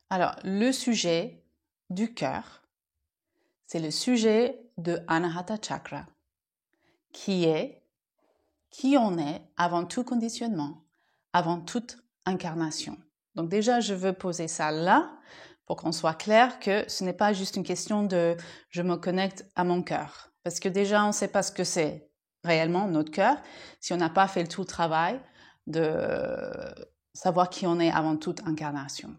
Alors, le sujet du cœur, c'est le sujet de Anahata Chakra, qui est qui on est avant tout conditionnement, avant toute incarnation. Donc déjà, je veux poser ça là pour qu'on soit clair que ce n'est pas juste une question de « je me connecte à mon cœur ». Parce que déjà, on ne sait pas ce que c'est réellement notre cœur si on n'a pas fait tout le travail de savoir qui on est avant toute incarnation.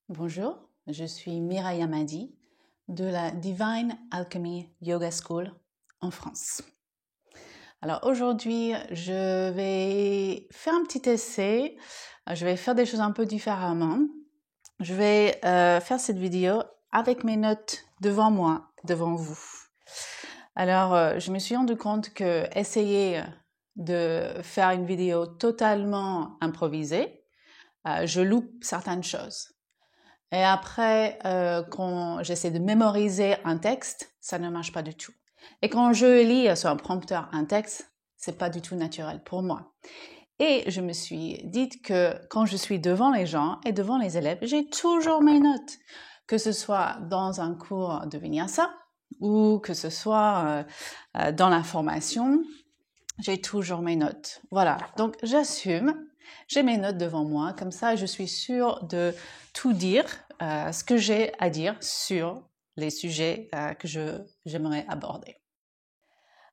Bonjour, je suis Mireille Amadi de la Divine Alchemy Yoga School en France. Alors aujourd'hui, je vais faire un petit essai, je vais faire des choses un peu différemment. Je vais faire cette vidéo avec mes notes devant moi, devant vous. Alors, je me suis rendu compte que essayer de faire une vidéo totalement improvisée, je loupe certaines choses. Et après, quand j'essaie de mémoriser un texte, ça ne marche pas du tout. Et quand je lis sur un prompteur un texte, c'est pas du tout naturel pour moi. Et je me suis dit que quand je suis devant les gens et devant les élèves, j'ai toujours mes notes. Que ce soit dans un cours de Vinyasa ou que ce soit dans la formation, j'ai toujours mes notes. Voilà, donc j'assume, j'ai mes notes devant moi, comme ça je suis sûre de tout dire, ce que j'ai à dire sur les sujets que j'aimerais aborder.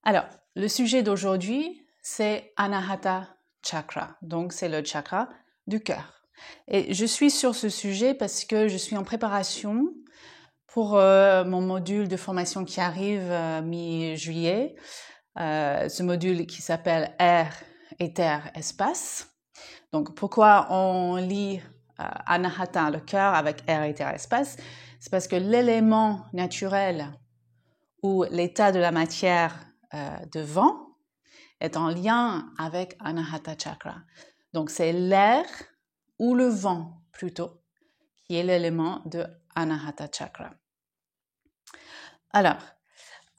Alors, le sujet d'aujourd'hui, c'est Anahata Chakra, donc c'est le chakra du cœur. Et je suis sur ce sujet parce que je suis en préparation pour mon module de formation qui arrive mi-juillet, ce module qui s'appelle Air, Éther, Espace. Donc, pourquoi on lit Anahata, le cœur, avec Air, Éther, Espace? C'est parce que l'élément naturel ou l'état de la matière de vent est en lien avec Anahata Chakra. Donc, c'est l'air ou le vent, plutôt, qui est l'élément de Anahata Chakra. Alors,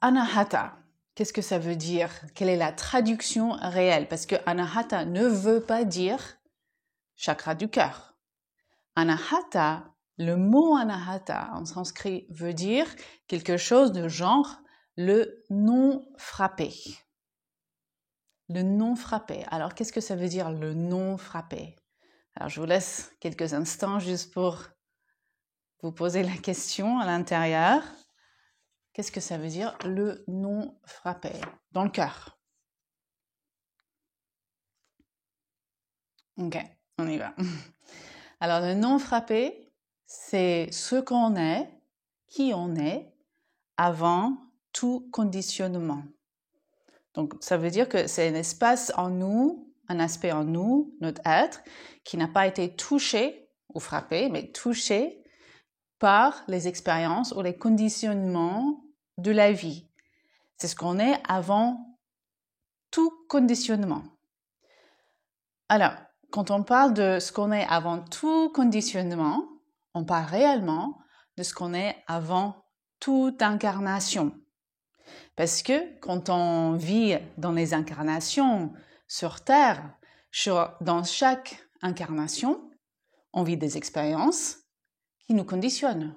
Anahata, qu'est-ce que ça veut dire? Quelle est la traduction réelle? Parce que Anahata ne veut pas dire chakra du cœur. Anahata, le mot Anahata en sanskrit veut dire quelque chose de genre le non frappé. Le non frappé. Alors, qu'est-ce que ça veut dire le non frappé? Alors, je vous laisse quelques instants juste pour vous poser la question à l'intérieur. Qu'est-ce que ça veut dire le non frappé dans le cœur? Ok, on y va. Alors, le non frappé, c'est ce qu'on est, qui on est, avant tout conditionnement. Donc, ça veut dire que c'est un espace en nous, un aspect en nous, notre être, qui n'a pas été touché ou frappé, mais touché par les expériences ou les conditionnements de la vie. C'est ce qu'on est avant tout conditionnement. Alors, quand on parle de ce qu'on est avant tout conditionnement, on parle réellement de ce qu'on est avant toute incarnation. Parce que quand on vit dans les incarnations sur Terre, dans chaque incarnation, on vit des expériences qui nous conditionnent.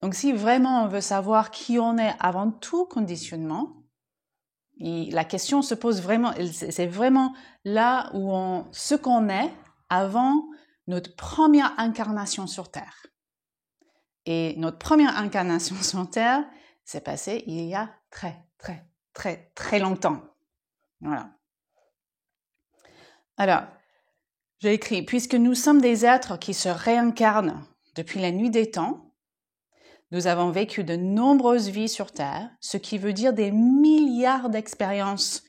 Donc si vraiment on veut savoir qui on est avant tout conditionnement, la question se pose vraiment, c'est vraiment là où ce qu'on est avant notre première incarnation sur Terre. Et notre première incarnation sur Terre s'est passée il y a très longtemps. Voilà. Alors, j'ai écrit, puisque nous sommes des êtres qui se réincarnent depuis la nuit des temps, nous avons vécu de nombreuses vies sur Terre, ce qui veut dire des milliards d'expériences.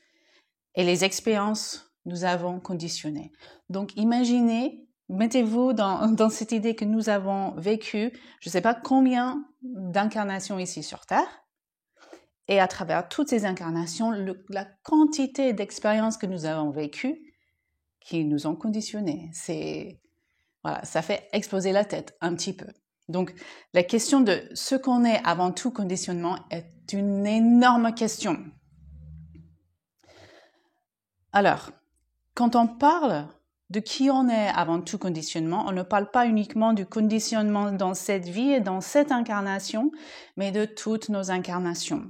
Et les expériences, nous avons conditionné. Donc, imaginez, mettez-vous dans cette idée que nous avons vécu, je ne sais pas combien d'incarnations ici sur Terre, et à travers toutes ces incarnations, la quantité d'expériences que nous avons vécues qui nous ont conditionnés. Voilà, ça fait exploser la tête un petit peu. Donc, la question de ce qu'on est avant tout conditionnement est une énorme question. Alors, quand on parle de qui on est avant tout conditionnement, on ne parle pas uniquement du conditionnement dans cette vie et dans cette incarnation, mais de toutes nos incarnations.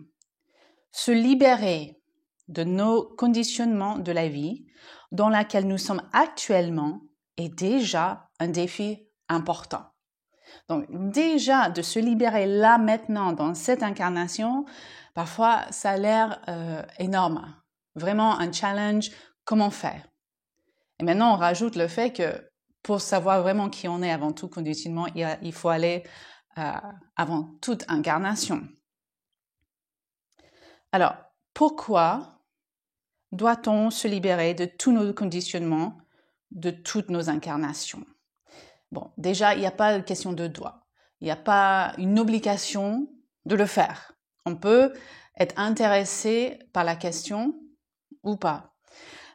Se libérer de nos conditionnements de la vie dans laquelle nous sommes actuellement est déjà un défi important. Donc déjà de se libérer là maintenant dans cette incarnation, parfois ça a l'air énorme, vraiment un challenge, comment faire? Et maintenant on rajoute le fait que pour savoir vraiment qui on est avant tout conditionnement, il faut aller avant toute incarnation. Alors, pourquoi doit-on se libérer de tous nos conditionnements, de toutes nos incarnations? Bon, déjà, il n'y a pas de question de droit. Il n'y a pas une obligation de le faire. On peut être intéressé par la question ou pas.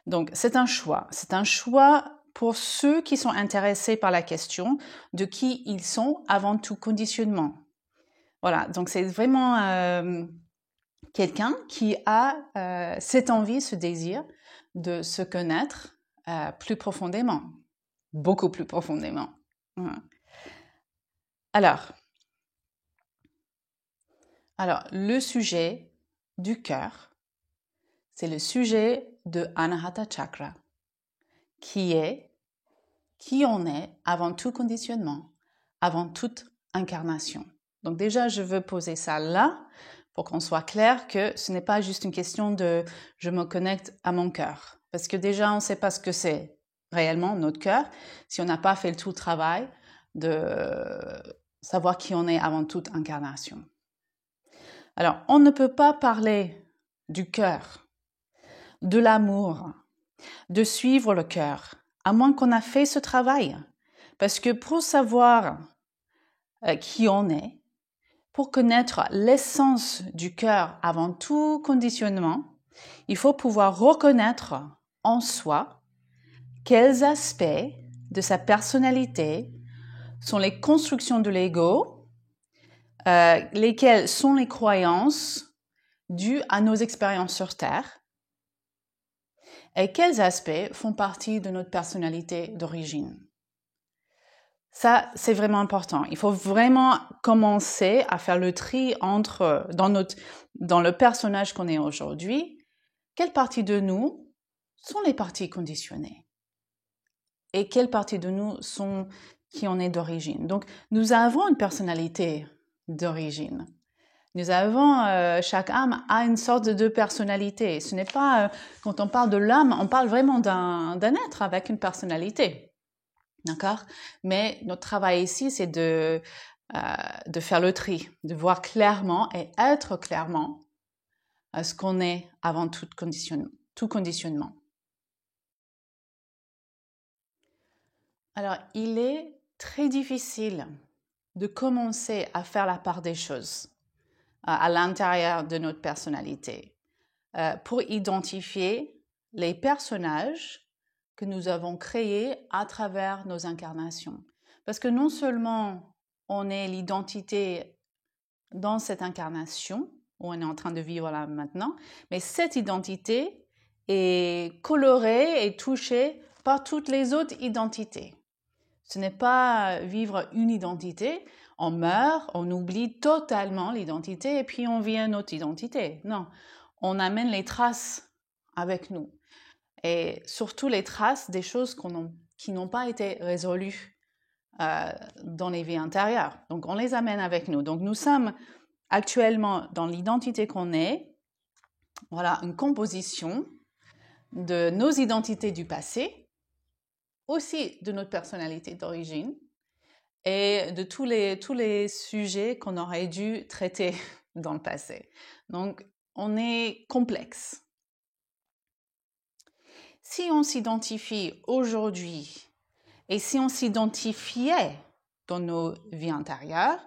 Donc, c'est un choix. C'est un choix pour ceux qui sont intéressés par la question de qui ils sont avant tout conditionnement. Voilà, donc c'est vraiment quelqu'un qui a cette envie, ce désir de se connaître plus profondément, beaucoup plus profondément. Alors, le sujet du cœur, c'est le sujet de Anahata Chakra, qui est qui on est avant tout conditionnement, avant toute incarnation. Donc déjà, je veux poser ça là pour qu'on soit clair que ce n'est pas juste une question de « je me connecte à mon cœur ». Parce que déjà, on ne sait pas ce que c'est réellement notre cœur si on n'a pas fait tout le travail de savoir qui on est avant toute incarnation. Alors, on ne peut pas parler du cœur, de l'amour, de suivre le cœur, à moins qu'on a fait ce travail. Parce que pour savoir qui on est, pour connaître l'essence du cœur avant tout conditionnement, il faut pouvoir reconnaître en soi quels aspects de sa personnalité sont les constructions de l'ego, lesquelles sont les croyances dues à nos expériences sur Terre, et quels aspects font partie de notre personnalité d'origine. Ça, c'est vraiment important. Il faut vraiment commencer à faire le tri entre, dans le personnage qu'on est aujourd'hui, quelles parties de nous sont les parties conditionnées et quelles parties de nous sont qui on est d'origine. Donc, nous avons une personnalité d'origine. Nous avons, chaque âme a une sorte de personnalité. Ce n'est pas, quand on parle de l'âme, on parle vraiment d'un être avec une personnalité. D'accord? Mais notre travail ici, c'est de faire le tri, de voir clairement et être clairement ce qu'on est avant tout conditionnement. Alors, il est très difficile de commencer à faire la part des choses à l'intérieur de notre personnalité pour identifier les personnages que nous avons créés à travers nos incarnations. Parce que non seulement on est l'identité dans cette incarnation où on est en train de vivre là maintenant, mais cette identité est colorée et touchée par toutes les autres identités. Ce n'est pas vivre une identité, on meurt, on oublie totalement l'identité et puis on vit une autre identité. Non, on amène les traces avec nous. Et surtout les traces des choses qui n'ont pas été résolues dans les vies antérieures. Donc on les amène avec nous. Donc nous sommes actuellement dans l'identité qu'on est, voilà, une composition de nos identités du passé, aussi de notre personnalité d'origine et de tous les sujets qu'on aurait dû traiter dans le passé. Donc, on est complexe. Si on s'identifie aujourd'hui et si on s'identifiait dans nos vies antérieures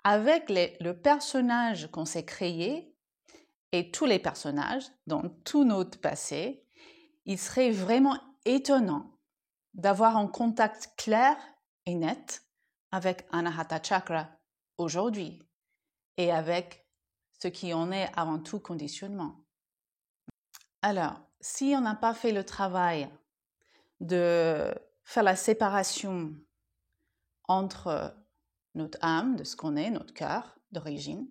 avec le personnage qu'on s'est créé et tous les personnages dans tout notre passé, il serait vraiment étonnant d'avoir un contact clair et net avec Anahata Chakra aujourd'hui et avec ce qui en est avant tout conditionnement. Alors, si on n'a pas fait le travail de faire la séparation entre notre âme, de ce qu'on est, notre cœur d'origine,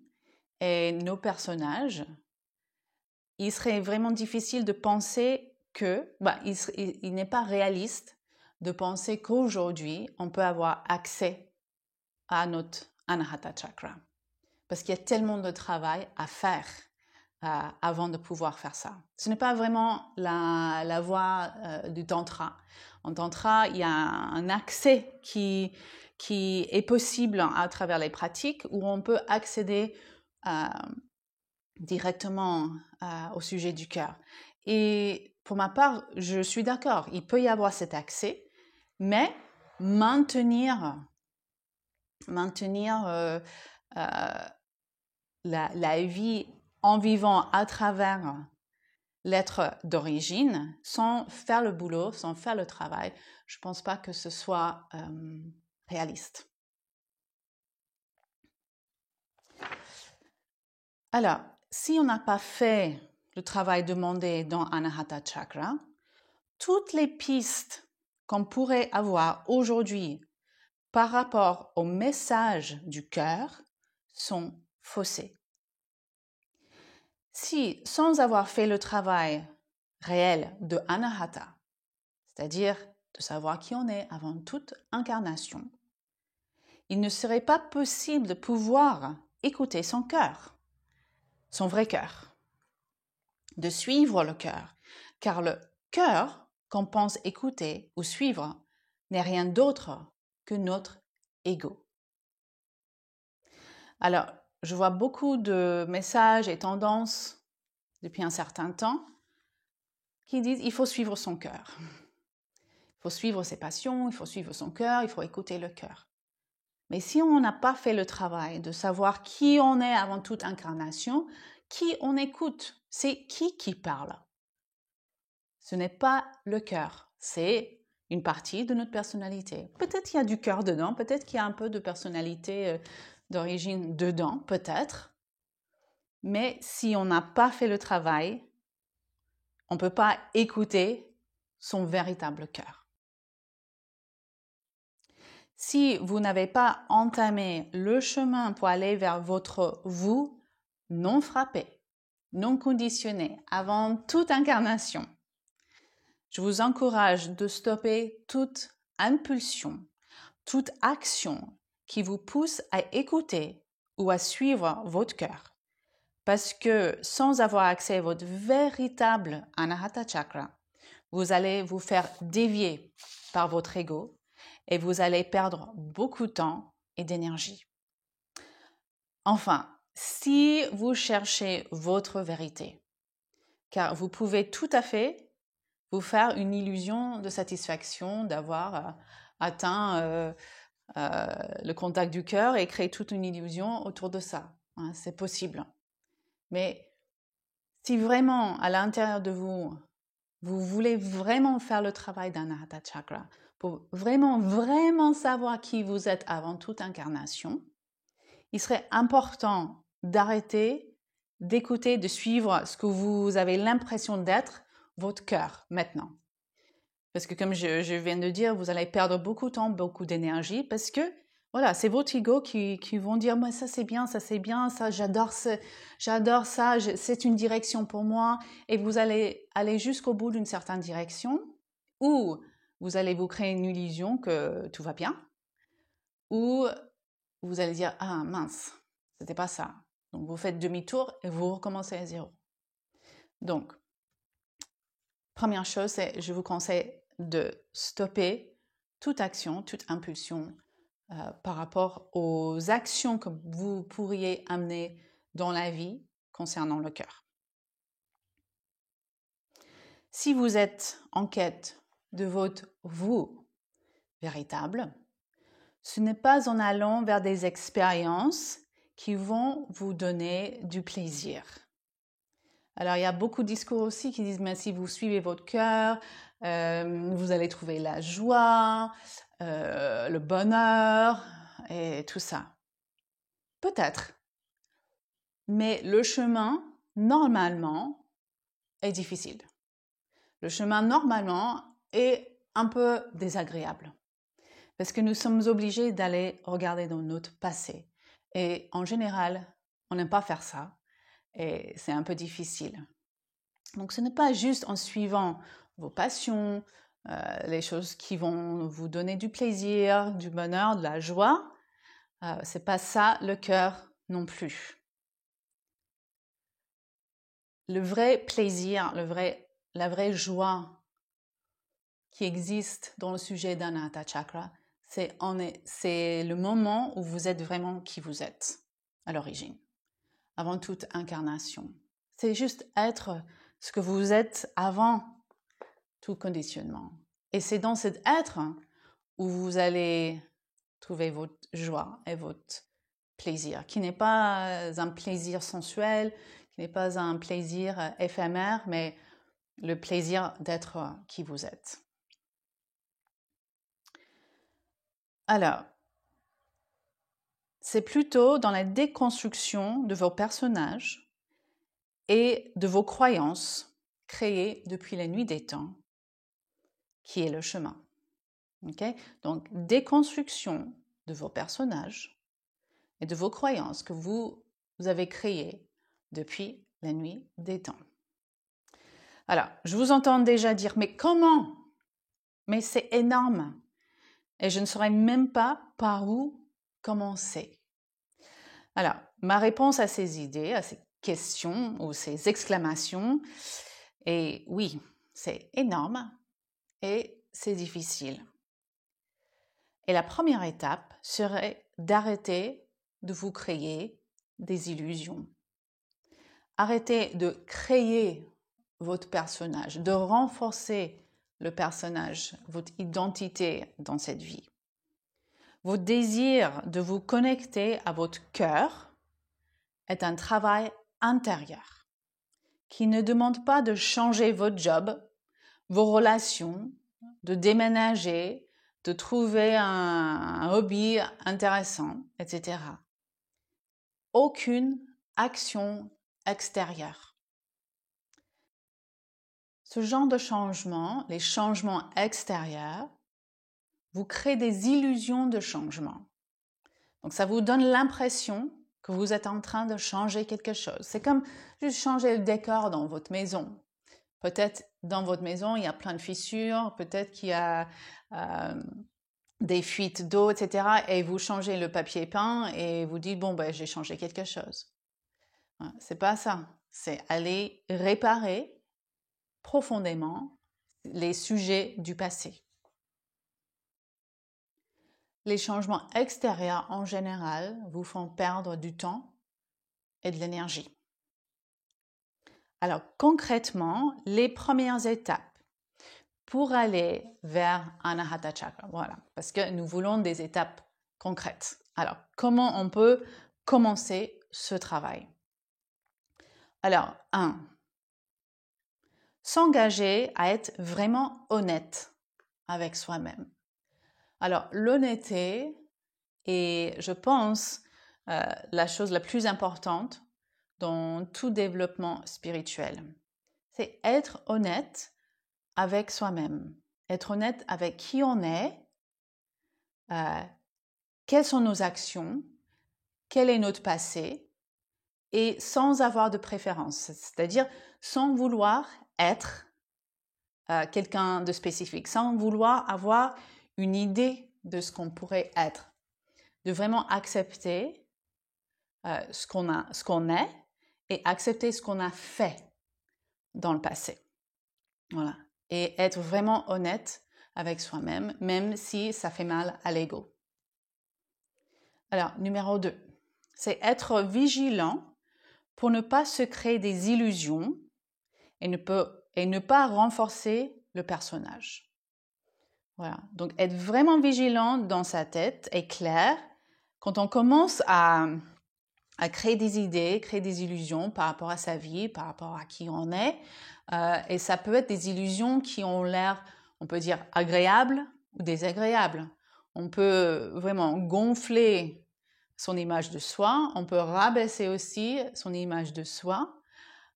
et nos personnages, il serait vraiment difficile de penser que, il n'est pas réaliste de penser qu'aujourd'hui, on peut avoir accès à notre Anahata Chakra. Parce qu'il y a tellement de travail à faire avant de pouvoir faire ça. Ce n'est pas vraiment la voie du Tantra. En Tantra, il y a un accès qui est possible à travers les pratiques où on peut accéder directement au sujet du cœur. Et pour ma part, je suis d'accord, il peut y avoir cet accès, mais maintenir la vie en vivant à travers l'être d'origine, sans faire le boulot, sans faire le travail, je ne pense pas que ce soit réaliste. Alors, si on n'a pas fait le travail demandé dans Anahata Chakra, toutes les pistes qu'on pourrait avoir aujourd'hui par rapport au message du cœur sont faussées. Si, sans avoir fait le travail réel de Anahata, c'est-à-dire de savoir qui on est avant toute incarnation, il ne serait pas possible de pouvoir écouter son cœur, son vrai cœur, de suivre le cœur, car le cœur qu'on pense écouter ou suivre n'est rien d'autre que notre ego. Alors, je vois beaucoup de messages et tendances depuis un certain temps qui disent il faut suivre son cœur. Il faut suivre ses passions, il faut suivre son cœur, il faut écouter le cœur. Mais si on n'a pas fait le travail de savoir qui on est avant toute incarnation, qui on écoute, c'est qui parle. Ce n'est pas le cœur, c'est une partie de notre personnalité. Peut-être qu'il y a du cœur dedans, peut-être qu'il y a un peu de personnalité d'origine dedans, peut-être. Mais si on n'a pas fait le travail, on ne peut pas écouter son véritable cœur. Si vous n'avez pas entamé le chemin pour aller vers votre vous non frappé, non conditionné, avant toute incarnation, je vous encourage de stopper toute impulsion, toute action qui vous pousse à écouter ou à suivre votre cœur. Parce que sans avoir accès à votre véritable Anahata Chakra, vous allez vous faire dévier par votre ego et vous allez perdre beaucoup de temps et d'énergie. Enfin, si vous cherchez votre vérité, car vous pouvez tout à fait vous faire une illusion de satisfaction d'avoir atteint le contact du cœur et créer toute une illusion autour de ça. Hein, c'est possible. Mais si vraiment, à l'intérieur de vous, vous voulez vraiment faire le travail d'Anahata Chakra, pour vraiment savoir qui vous êtes avant toute incarnation, il serait important d'arrêter, d'écouter, de suivre ce que vous avez l'impression d'être, votre cœur, maintenant. Parce que comme je viens de dire, vous allez perdre beaucoup de temps, beaucoup d'énergie, parce que voilà, c'est votre ego qui vont dire « ça c'est bien, ça j'adore ça, c'est une direction pour moi » et vous allez aller jusqu'au bout d'une certaine direction ou vous allez vous créer une illusion que tout va bien ou vous allez dire « ah mince, c'était pas ça ». Donc vous faites demi-tour et vous recommencez à zéro. Donc, première chose, c'est je vous conseille de stopper toute action, toute impulsion par rapport aux actions que vous pourriez amener dans la vie concernant le cœur. Si vous êtes en quête de votre vous véritable, ce n'est pas en allant vers des expériences qui vont vous donner du plaisir. Alors, il y a beaucoup de discours aussi qui disent, mais si vous suivez votre cœur, vous allez trouver la joie, le bonheur et tout ça. Peut-être. Mais le chemin, normalement, est difficile. Le chemin, normalement, est un peu désagréable. Parce que nous sommes obligés d'aller regarder dans notre passé. Et en général, on n'aime pas faire ça. Et c'est un peu difficile. Donc ce n'est pas juste en suivant vos passions, les choses qui vont vous donner du plaisir, du bonheur, de la joie. C'est pas ça le cœur non plus. Le vrai plaisir, la vraie joie qui existe dans le sujet d'Anahata Chakra, c'est le moment où vous êtes vraiment qui vous êtes à l'origine, avant toute incarnation. C'est juste être ce que vous êtes avant tout conditionnement. Et c'est dans cet être où vous allez trouver votre joie et votre plaisir, qui n'est pas un plaisir sensuel, qui n'est pas un plaisir éphémère, mais le plaisir d'être qui vous êtes. Alors, c'est plutôt dans la déconstruction de vos personnages et de vos croyances créées depuis la nuit des temps qui est le chemin. Okay? Donc, déconstruction de vos personnages et de vos croyances que vous avez créées depuis la nuit des temps. Alors, je vous entends déjà dire, mais comment? Mais c'est énorme. Et je ne saurais même pas par où commencer. Alors, ma réponse à ces idées, à ces questions ou ces exclamations est oui, c'est énorme et c'est difficile. Et la première étape serait d'arrêter de vous créer des illusions. Arrêtez de créer votre personnage, de renforcer le personnage, votre identité dans cette vie. Votre désir de vous connecter à votre cœur est un travail intérieur qui ne demande pas de changer votre job, vos relations, de déménager, de trouver un hobby intéressant, etc. Aucune action extérieure. Ce genre de changement, les changements extérieurs, vous créent des illusions de changement. Donc ça vous donne l'impression que vous êtes en train de changer quelque chose. C'est comme juste changer le décor dans votre maison. Peut-être dans votre maison, il y a plein de fissures, peut-être qu'il y a des fuites d'eau, etc. Et vous changez le papier peint et vous dites, bon, ben, j'ai changé quelque chose. C'est pas ça. C'est aller réparer profondément les sujets du passé. Les changements extérieurs, en général, vous font perdre du temps et de l'énergie. Alors, concrètement, les premières étapes pour aller vers Anahata Chakra, voilà, parce que nous voulons des étapes concrètes. Alors, comment on peut commencer ce travail? Alors, 1. S'engager à être vraiment honnête avec soi-même. Alors, l'honnêteté est, je pense, la chose la plus importante dans tout développement spirituel. C'est être honnête avec soi-même, être honnête avec qui on est, quelles sont nos actions, quel est notre passé, et sans avoir de préférence, c'est-à-dire sans vouloir être quelqu'un de spécifique, sans vouloir avoir une idée de ce qu'on pourrait être, de vraiment accepter ce qu'on est et accepter ce qu'on a fait dans le passé. Voilà. Et être vraiment honnête avec soi-même, même si ça fait mal à l'ego. Alors, numéro 2, c'est être vigilant pour ne pas se créer des illusions et ne pas renforcer le personnage. Voilà. Donc, être vraiment vigilant dans sa tête est clair. Quand on commence à à créer des idées, créer des illusions par rapport à sa vie, par rapport à qui on est. Et ça peut être des illusions qui ont l'air, on peut dire, agréables ou désagréables. On peut vraiment gonfler son image de soi, on peut rabaisser aussi son image de soi.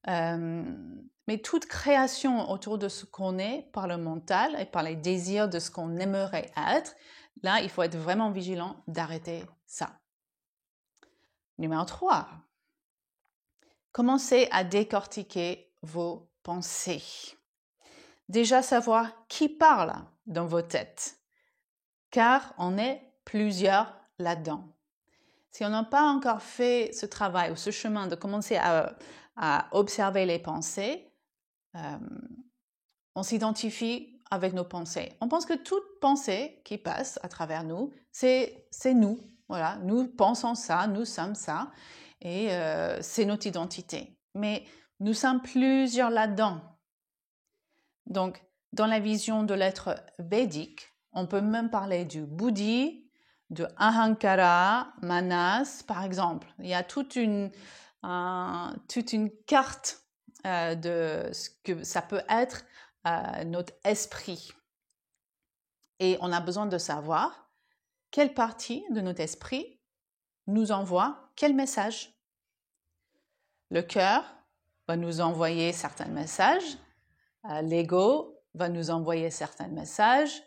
Mais toute création autour de ce qu'on est par le mental et par les désirs de ce qu'on aimerait être, là, il faut être vraiment vigilant d'arrêter ça. Numéro 3. Commencez à décortiquer vos pensées. Déjà savoir qui parle dans vos têtes, car on est plusieurs là-dedans. Si on n'a pas encore fait ce travail ou ce chemin de commencer à observer les pensées, on s'identifie avec nos pensées. On pense que toute pensée qui passe à travers nous, c'est nous. Voilà, nous pensons ça, nous sommes ça, et c'est notre identité. Mais nous sommes plusieurs là-dedans. Donc, dans la vision de l'être védique, on peut même parler du buddhi, de ahankara, manas, par exemple. Il y a toute une carte de ce que ça peut être notre esprit. Et on a besoin de savoir quelle partie de notre esprit nous envoie quel message. Le cœur va nous envoyer certains messages, l'ego va nous envoyer certains messages,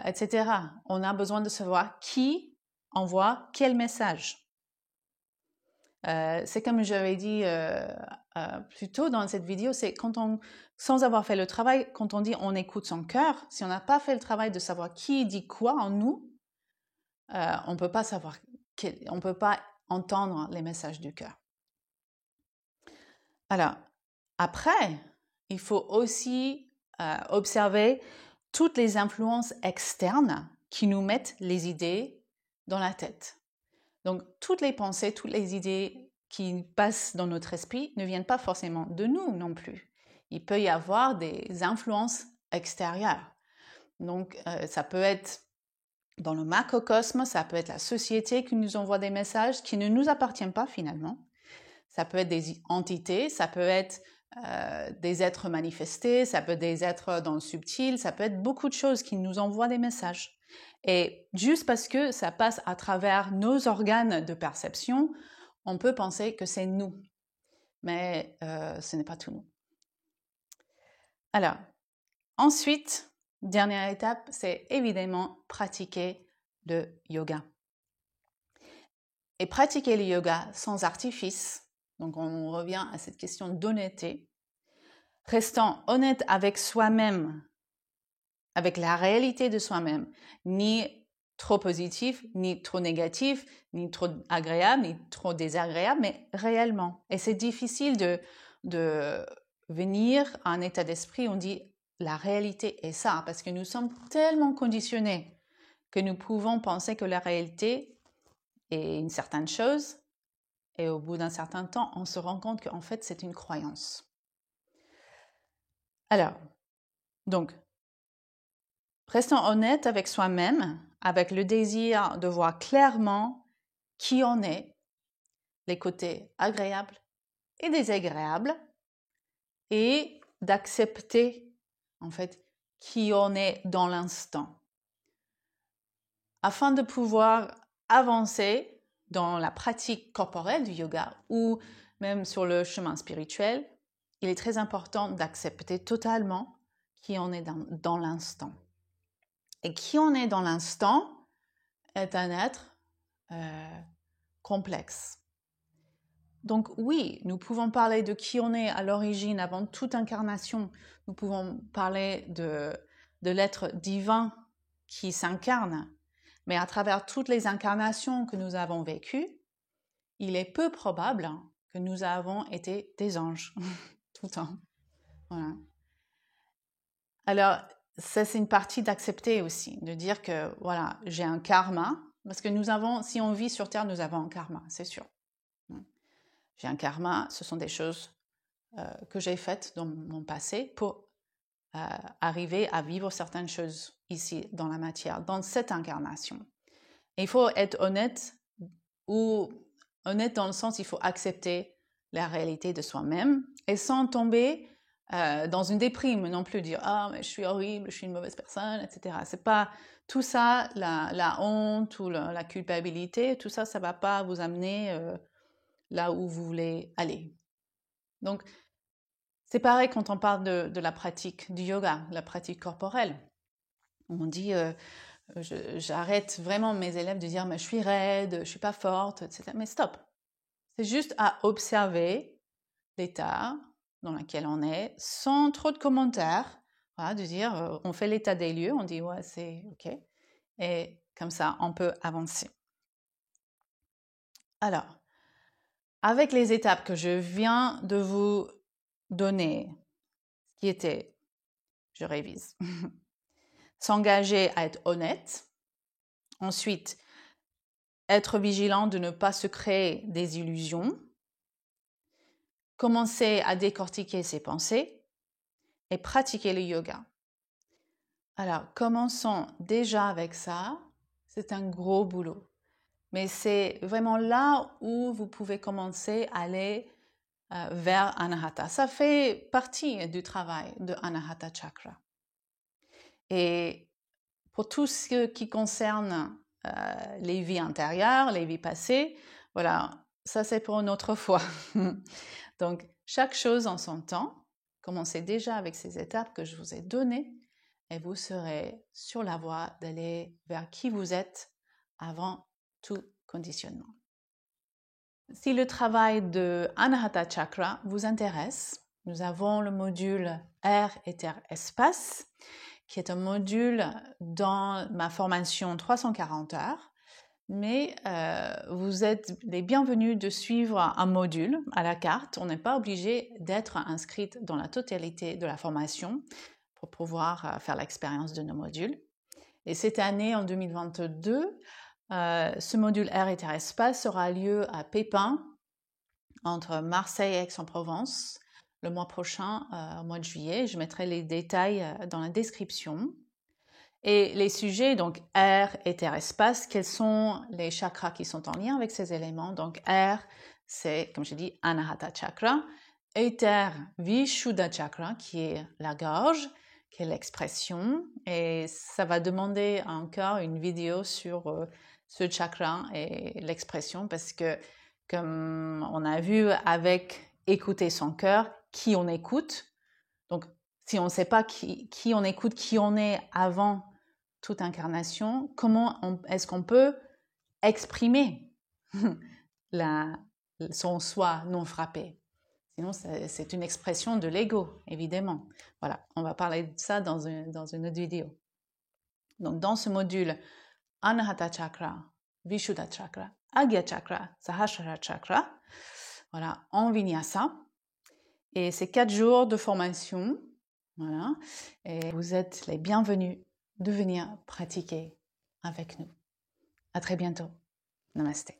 etc. On a besoin de savoir qui envoie quel message. C'est comme j'avais dit plus tôt dans cette vidéo, c'est quand sans avoir fait le travail, quand on dit on écoute son cœur, si on n'a pas fait le travail de savoir qui dit quoi en nous, on ne peut pas savoir, on ne peut pas entendre les messages du cœur. Alors, après, il faut aussi observer toutes les influences externes qui nous mettent les idées dans la tête. Donc, toutes les pensées, toutes les idées qui passent dans notre esprit ne viennent pas forcément de nous non plus. Il peut y avoir des influences extérieures. Donc, ça peut être dans le macrocosme, ça peut être la société qui nous envoie des messages qui ne nous appartiennent pas finalement. Ça peut être des entités, ça peut être des êtres manifestés, ça peut être des êtres dans le subtil, ça peut être beaucoup de choses qui nous envoient des messages. Et juste parce que ça passe à travers nos organes de perception, on peut penser que c'est nous. Mais ce n'est pas tout nous. Alors, ensuite, dernière étape, c'est évidemment pratiquer le yoga. Et pratiquer le yoga sans artifice, donc on revient à cette question d'honnêteté, restant honnête avec soi-même, avec la réalité de soi-même, ni trop positif, ni trop négatif, ni trop agréable, ni trop désagréable, mais réellement. Et c'est difficile de venir à un état d'esprit où on dit la réalité est ça, parce que nous sommes tellement conditionnés que nous pouvons penser que la réalité est une certaine chose, et au bout d'un certain temps, on se rend compte qu'en fait, c'est une croyance. Alors, donc, restons honnêtes avec soi-même, avec le désir de voir clairement qui on est, les côtés agréables et désagréables, et d'accepter, en fait, qui on est dans l'instant. Afin de pouvoir avancer dans la pratique corporelle du yoga ou même sur le chemin spirituel, il est très important d'accepter totalement qui on est dans l'instant. Et qui on est dans l'instant est un être complexe. Donc oui, nous pouvons parler de qui on est à l'origine avant toute incarnation. Nous pouvons parler de l'être divin qui s'incarne. Mais à travers toutes les incarnations que nous avons vécues, il est peu probable que nous avons été des anges tout le temps. Voilà. Alors, ça c'est une partie d'accepter aussi, de dire que voilà, j'ai un karma, parce que nous avons, si on vit sur Terre, nous avons un karma, c'est sûr. J'ai un karma, ce sont des choses que j'ai faites dans mon passé pour arriver à vivre certaines choses ici dans la matière, dans cette incarnation. Et il faut être honnête ou honnête dans le sens, il faut accepter la réalité de soi-même et sans tomber dans une déprime non plus, dire « Ah, mais je suis horrible, je suis une mauvaise personne, etc. » C'est pas tout ça, la honte ou la culpabilité, tout ça, ça va pas vous amener là où vous voulez aller. Donc, c'est pareil quand on parle de la pratique du yoga, la pratique corporelle. On dit j'arrête vraiment mes élèves de dire mais je suis raide, je suis pas forte, etc. Mais stop. C'est juste à observer l'état dans lequel on est, sans trop de commentaires, voilà, de dire on fait l'état des lieux, on dit ouais c'est ok, et comme ça on peut avancer. Alors, avec les étapes que je viens de vous donner, qui était, je révise, s'engager à être honnête, ensuite être vigilant de ne pas se créer des illusions, commencer à décortiquer ses pensées et pratiquer le yoga. Alors, commençons déjà avec ça. C'est un gros boulot. Mais c'est vraiment là où vous pouvez commencer à aller vers Anahata. Ça fait partie du travail de Anahata Chakra. Et pour tout ce qui concerne les vies antérieures, les vies passées, voilà, ça c'est pour une autre fois. Donc, chaque chose en son temps. Commencez déjà avec ces étapes que je vous ai données et vous serez sur la voie d'aller vers qui vous êtes avant tout conditionnement. Si le travail de Anahata Chakra vous intéresse, nous avons le module Air, Éther, Espace, qui est un module dans ma formation 340 heures. Mais vous êtes les bienvenus de suivre un module à la carte. On n'est pas obligé d'être inscrite dans la totalité de la formation pour pouvoir faire l'expérience de nos modules. Et cette année, en 2022, ce module Air, Éther, Espace aura lieu à Pépin, entre Marseille et Aix-en-Provence, le mois prochain, au mois de juillet. Je mettrai les détails dans la description. Et les sujets, donc air, éther, espace, quels sont les chakras qui sont en lien avec ces éléments? Donc air, c'est, comme je dis, Anahata Chakra. Éther, Vishuddha Chakra, qui est la gorge, qui est l'expression. Et ça va demander encore une vidéo sur ce chakra et l'expression, parce que, comme on a vu avec écouter son cœur, qui on écoute. Donc, si on ne sait pas qui on écoute, qui on est avant toute incarnation, comment est-ce qu'on peut exprimer son soi non frappé? Sinon, c'est une expression de l'ego, évidemment. Voilà, on va parler de ça dans une autre vidéo. Donc, dans ce module, Anahata Chakra, Vishuddha Chakra, Agya Chakra, Sahasrara Chakra, voilà, en Vinyasa. Et c'est 4 jours de formation. Voilà. Et vous êtes les bienvenus de venir pratiquer avec nous. À très bientôt. Namasté.